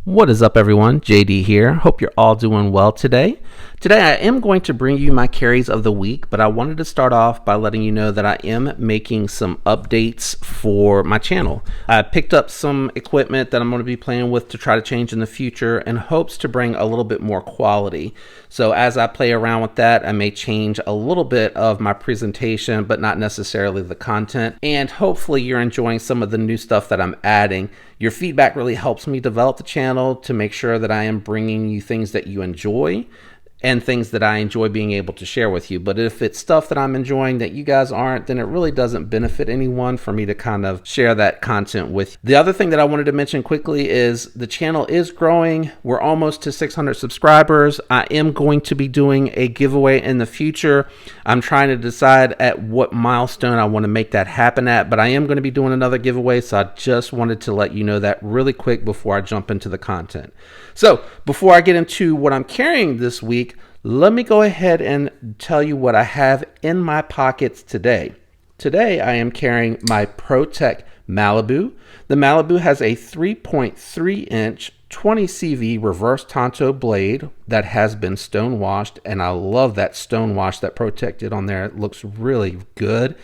What is up, everyone? JD here. Hope you're all doing well today. Today I am going to bring you my carries of the week, but I wanted to start off by letting you know that I am making some updates for my channel. I picked up some equipment that I'm going to be playing with to try to change in the future in hopes to bring a little bit more quality. So as I play around with that, I may change a little bit of my presentation, but not necessarily the content. And hopefully you're enjoying some of the new stuff that I'm adding. Your feedback really helps me develop the channel to make sure that I am bringing you things that you enjoy and things that I enjoy being able to share with you. But if it's stuff that I'm enjoying that you guys aren't, then it really doesn't benefit anyone for me to kind of share that content with you. The other thing that I wanted to mention quickly is the channel is growing. We're almost to 600 subscribers. I am going to be doing a giveaway in the future. I'm trying to decide at what milestone I want to make that happen at, but I am going to be doing another giveaway, so I just wanted to let you know that really quick before I jump into the content. So before I get into what I'm carrying this week, let me go ahead and tell you what I have in my pockets today. Today I am carrying my Protec Malibu. The Malibu has a 3.3 inch 20 CV reverse Tonto blade that has been stone washed, and I love that stone wash that Protec did on there. It looks really good.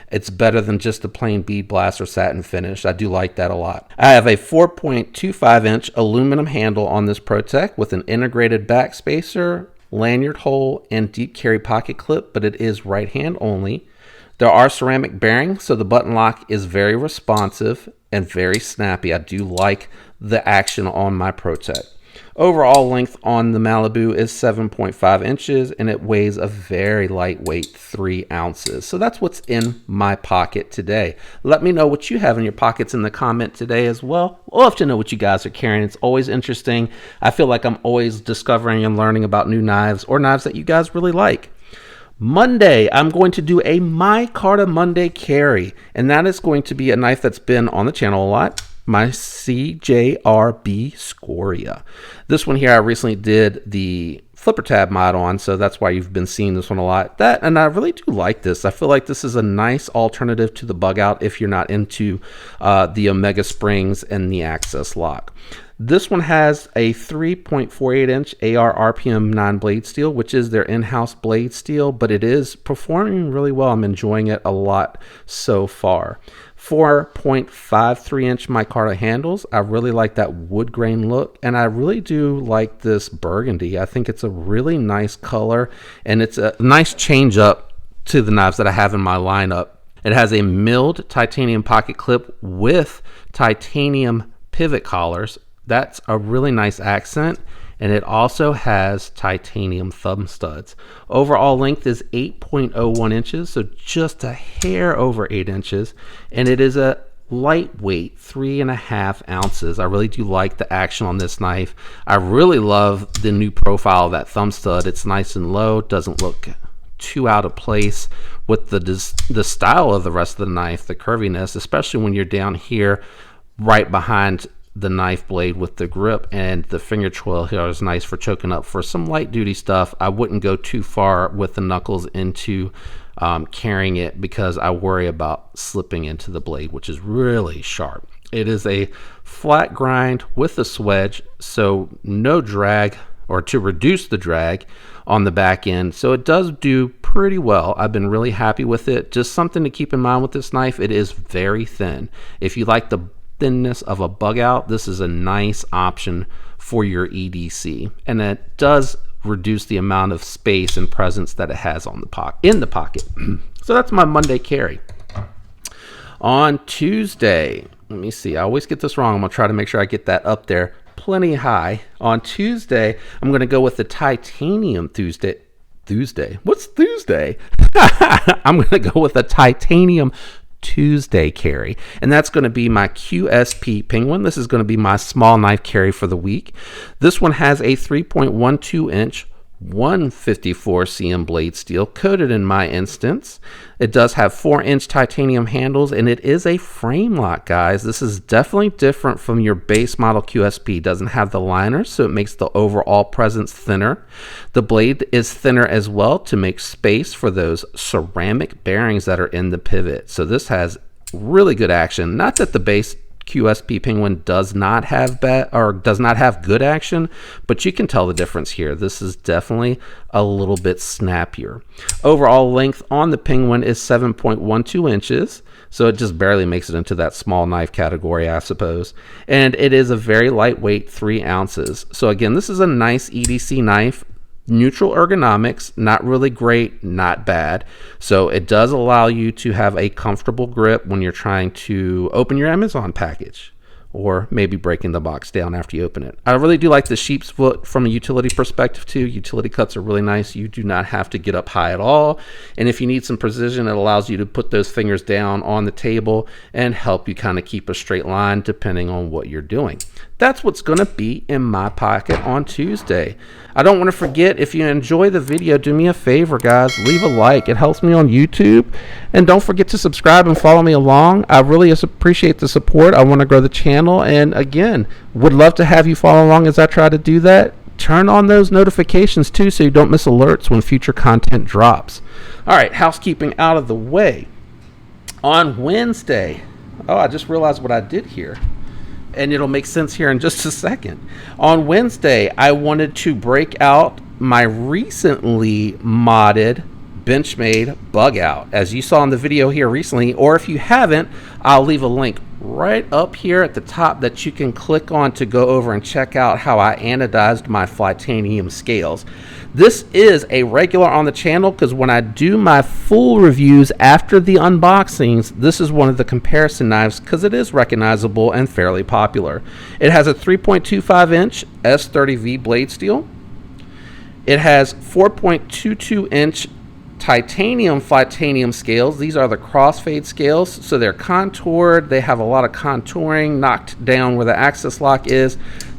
It's better than just a plain bead blast or satin finish. I do like that a lot. I have a 4.25 inch aluminum handle on this Protec with an integrated back spacer, lanyard hole, and deep carry pocket clip, but it is right hand only. There are ceramic bearings, so the button lock is very responsive and very snappy. I do like the action on my Protec. Overall length on the Malibu is 7.5 inches and it weighs a very lightweight 3 ounces. So that's what's in my pocket today. Let me know what you have in your pockets in the comment today as well. I'd love to know what you guys are carrying. It's always interesting. I feel like I'm always discovering and learning about new knives or knives that you guys really like. Monday, I'm going to do a micarta Monday carry, and that is going to be a knife that's been on the channel a lot. My CRJ Scroria. This one here I recently did the flipper tab mod on, so that's why you've been seeing this one a lot. And I really do like this. I feel like this is a nice alternative to the bug out if you're not into the Omega springs and the access lock. This one has a 3.48 inch AR RPM 9 blade steel, which is their in-house blade steel, but it is performing really well. I'm enjoying it a lot so far. 4.53 inch micarta handles. I really like that wood grain look, and I really do like this burgundy. I think it's a really nice color, and it's a nice change up to the knives that I have in my lineup. It has a milled titanium pocket clip with titanium pivot collars. That's a really nice accent, and it also has titanium thumb studs. Overall length is 8.01 inches, so just a hair over 8 inches, and it is a lightweight 3.5 ounces. I really do like the action on this knife. I really love the new profile of that thumb stud. It's nice and low, doesn't look too out of place with the style of the rest of the knife, the curviness, especially when you're down here right behind the knife blade with the grip, and the finger choil here is nice for choking up for some light duty stuff. I wouldn't go too far with the knuckles into carrying it because I worry about slipping into the blade, which is really sharp. It is a flat grind with a swedge, so no drag, or to reduce the drag on the back end. So it does do pretty well. I've been really happy with it. Just something to keep in mind with this knife, it is very thin. If you like the thinness of a bug out, this is a nice option for your EDC, and it does reduce the amount of space and presence that it has on in the pocket. So that's my Monday carry. On Tuesday, let me see, I always get this wrong. I'm gonna try to make sure I get that up there plenty high. On Tuesday, I'm gonna go with the titanium Tuesday. What's Tuesday? I'm gonna go with a titanium Tuesday carry, and that's going to be my QSP Penguin. This is going to be my small knife carry for the week. This one has a 3.12 inch 154 cm blade steel coated in my instance. It does have 4-inch titanium handles, and it is a frame lock, guys. This is definitely different from your base model QSP. It doesn't have the liners, so it makes the overall presence thinner. The blade is thinner as well to make space for those ceramic bearings that are in the pivot. So this has really good action. Not that the base QSP Penguin does not have good action, but you can tell the difference here. This is definitely a little bit snappier. Overall length on the Penguin is 7.12 inches, so it just barely makes it into that small knife category, I suppose. And it is a very lightweight, 3 ounces. So again, this is a nice EDC knife. Neutral ergonomics, not really great, not bad. So it does allow you to have a comfortable grip when you're trying to open your Amazon package, or maybe breaking the box down after you open it. I really do like the sheep's foot from a utility perspective too. Utility cuts are really nice. You do not have to get up high at all. And if you need some precision, it allows you to put those fingers down on the table and help you kind of keep a straight line depending on what you're doing. That's what's going to be in my pocket on Tuesday. I don't want to forget, if you enjoy the video, do me a favor, guys. Leave a like. It helps me on YouTube. And don't forget to subscribe and follow me along. I really appreciate the support. I want to grow the channel. And again, would love to have you follow along as I try to do that. Turn on those notifications too so you don't miss alerts when future content drops. All right, housekeeping out of the way. On Wednesday, I just realized what I did here, and it'll make sense here in just a second. On Wednesday, I wanted to break out my recently modded Benchmade bug out, as you saw in the video here recently, or if you haven't, I'll leave a link right up here at the top that you can click on to go over and check out how I anodized my Flytanium scales. This is a regular on the channel because when I do my full reviews after the unboxings, this is one of the comparison knives because it is recognizable and fairly popular. It has a 3.25 inch S30V blade steel. It has 4.22 inch titanium Flytanium scales. These are the crossfade scales, so they're contoured. They have a lot of contouring knocked down where the axis lock is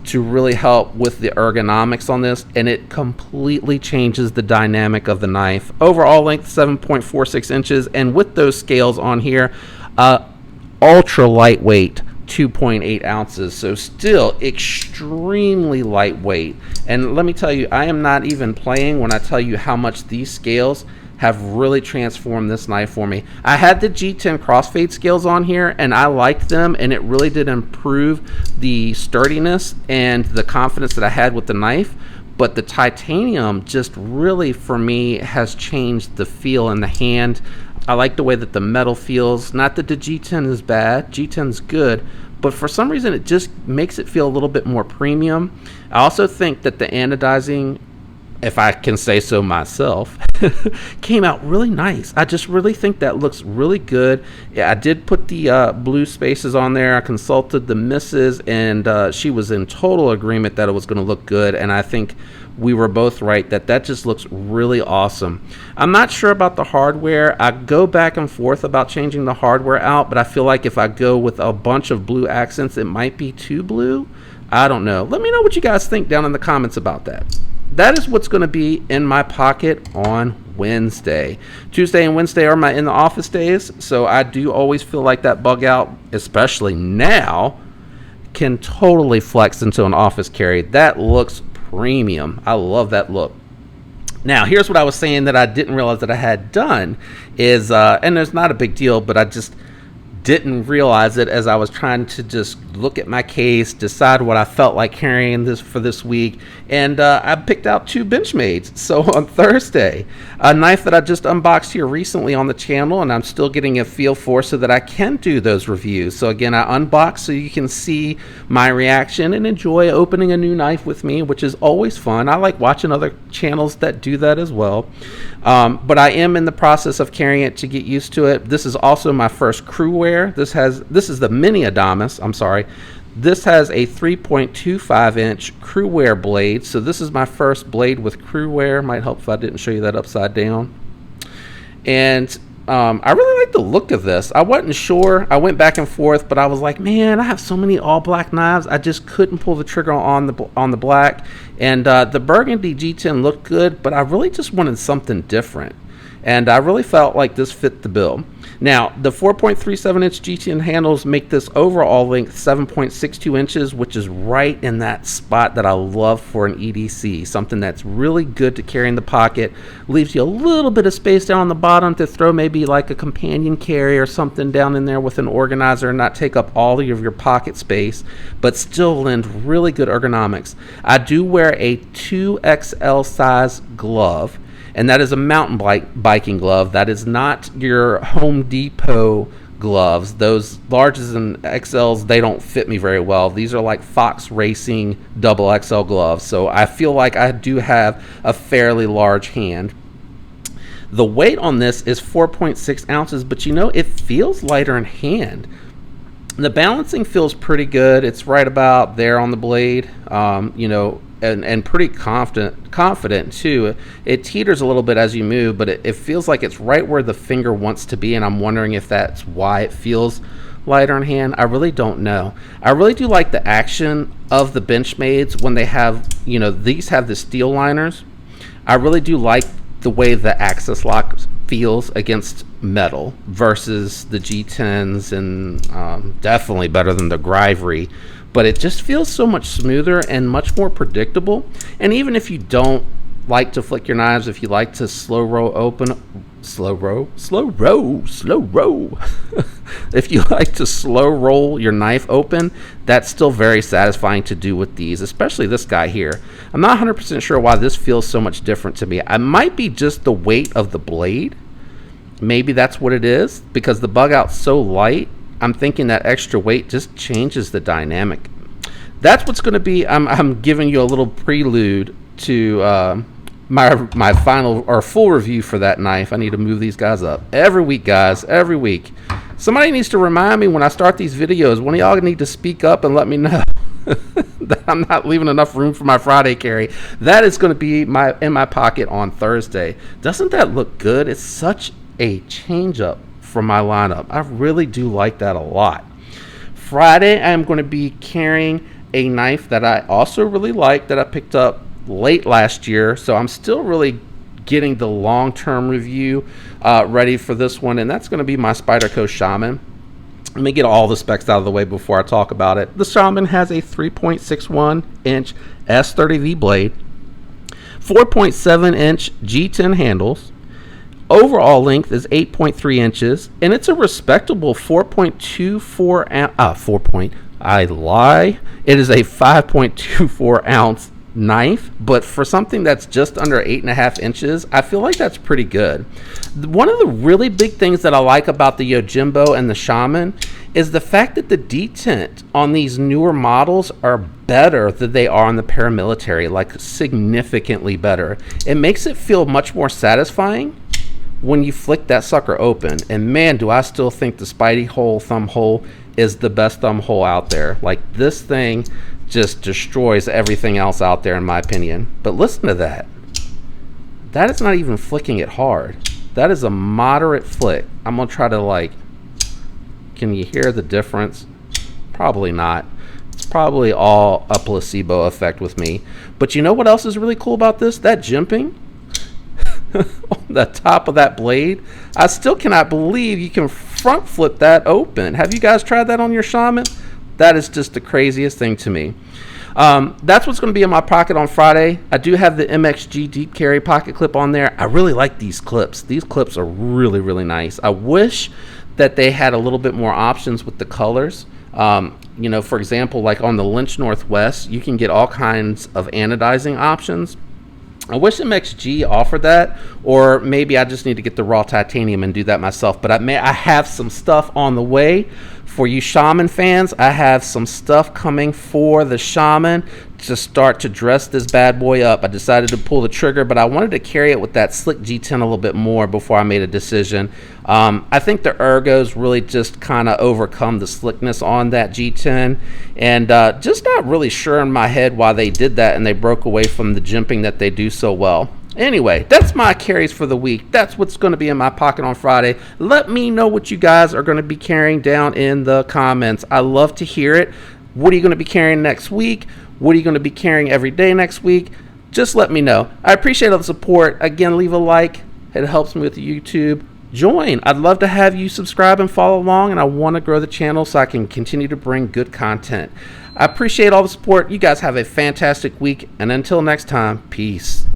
to really help with the ergonomics on this, and it completely changes the dynamic of the knife. Overall length 7.46 inches, and with those scales on here, ultra lightweight, 2.8 ounces, so still extremely lightweight. And let me tell you, I am not even playing when I tell you how much these scales have really transformed this knife for me. I had the G10 crossfade scales on here and I liked them, and it really did improve the sturdiness and the confidence that I had with the knife. But the titanium just really, for me, has changed the feel in the hand. I like the way that the metal feels. Not that the G10 is bad, G10's good, but for some reason it just makes it feel a little bit more premium. I also think that the anodizing, if I can say so myself, came out really nice. I just really think that looks really good. Yeah, I did put the blue spaces on there. I consulted the missus, and she was in total agreement that it was going to look good, and I think we were both right that that just looks really awesome. I'm not sure about the hardware. I go back and forth about changing the hardware out, but I feel like if I go with a bunch of blue accents, it might be too blue. I don't know. Let me know what you guys think down in the comments about that. That is what's going to be in my pocket on Wednesday. Tuesday and Wednesday are my in the office days, so I do always feel like that bug out, especially now, can totally flex into an office carry. That looks premium. I love that look. Now, here's what I was saying that I didn't realize that I had done is, and there's not a big deal, but I just didn't realize it as I was trying to just look at my case, decide what I felt like carrying this for this week, and I picked out 2 Benchmades. So on Thursday, a knife that I just unboxed here recently on the channel, and I'm still getting a feel for so that I can do those reviews. So again, I unboxed so you can see my reaction and enjoy opening a new knife with me, which is always fun. I like watching other channels that do that as well. But I am in the process of carrying it to get used to it. This is also my first crew wear. This is the mini Adonis. I'm sorry. This has a 3.25 inch crew wear blade. So this is my first blade with crew wear. Might help if I didn't show you that upside down. And I really like the look of this. I wasn't sure. I went back and forth, but I was like, man, I have so many all black knives. I just couldn't pull the trigger on the black. And the burgundy G10 looked good, but I really just wanted something different. and I really felt like this fit the bill. Now, the 4.37 inch G10 handles make this overall length 7.62 inches, which is right in that spot that I love for an EDC. Something that's really good to carry in the pocket, leaves you a little bit of space down on the bottom to throw maybe like a companion carry or something down in there with an organizer and not take up all of your pocket space, but still lend really good ergonomics. I do wear a 2XL size glove, and that is a mountain biking glove. That is not your Home Depot gloves. Those larges and XLs, they don't fit me very well. These are like Fox Racing double XL gloves, so I feel like I do have a fairly large hand. The weight on this is 4.6 ounces, but you know, it feels lighter in hand. The balancing feels pretty good. It's right about there on the blade, you know, and pretty confident too. It teeters a little bit as you move, but it feels like it's right where the finger wants to be, and I'm wondering if that's why it feels lighter in hand. I really don't know. I really do like the action of the Benchmades when they have, you know, these have the steel liners. I really do like the way the access lock feels against metal versus the G10s, and definitely better than the Gryvery, but it just feels so much smoother and much more predictable. And even if you don't like to flick your knives, if you like to slow roll if you like to slow roll your knife open, that's still very satisfying to do with these, especially this guy here. I'm not 100% sure why this feels so much different to me. I might be just the weight of the blade. Maybe that's what it is, because the bug out's so light. I'm thinking that extra weight just changes the dynamic. That's what's going to be. I'm giving you a little prelude to my final or full review for that knife. I need to move these guys up every week, guys. Every week, somebody needs to remind me when I start these videos. One of y'all need to speak up and let me know that I'm not leaving enough room for my Friday carry. That is going to be in my pocket on Thursday. Doesn't that look good? It's such a change up from my lineup. I really do like that a lot. Friday, I'm going to be carrying a knife that I also really like, that I picked up late last year, so I'm still really getting the long-term review ready for this one, and that's going to be my Spyderco Shaman. Let me get all the specs out of the way before I talk about it. The Shaman has a 3.61 inch S30V blade, 4.7 inch G10 handles. Overall length is 8.3 inches, and it's a respectable 4.24 ounce. I lie. It is a 5.24 ounce knife, but for something that's just under 8.5 inches, I feel like that's pretty good. One of the really big things that I like about the Yojimbo and the Shaman is the fact that the detent on these newer models are better than they are on the paramilitary, like significantly better. It makes it feel much more satisfying when you flick that sucker open. And man, do I still think the Spidey hole thumb hole is the best thumb hole out there. Like, this thing just destroys everything else out there, in my opinion. But listen to that. That is not even flicking it hard. That is a moderate flick. I'm gonna try to, like, can you hear the difference? Probably not. It's probably all a placebo effect with me. But you know what else is really cool about this? That jimping on the top of that blade. I still cannot believe you can front flip that open. Have you guys tried that on your Shaman? That is just the craziest thing to me. That's what's going to be in my pocket on Friday. I do have the MXG deep carry pocket clip on there. I really like these clips. These clips are really, really nice. I wish that they had a little bit more options with the colors. You know, for example, like on the Lynch Northwest, you can get all kinds of anodizing options. I wish MXG offered that, or maybe I just need to get the raw titanium and do that myself. But I have some stuff on the way for you Shaman fans. I have some stuff coming for the Shaman to start to dress this bad boy up. I decided to pull the trigger, but I wanted to carry it with that slick G10 a little bit more before I made a decision. I think the ergos really just kind of overcome the slickness on that G10, and just not really sure in my head why they did that, and they broke away from the jimping that they do so well. Anyway, that's my carries for the week. That's what's going to be in my pocket on Friday. Let me know what you guys are going to be carrying down in the comments. I love to hear it. What are you going to be carrying next week? What are you going to be carrying every day next week? Just let me know. I appreciate all the support. Again, leave a like, It helps me with YouTube. Join. I'd love to have you subscribe and follow along, and I want to grow the channel so I can continue to bring good content. I appreciate all the support. You guys have a fantastic week, and until next time, peace.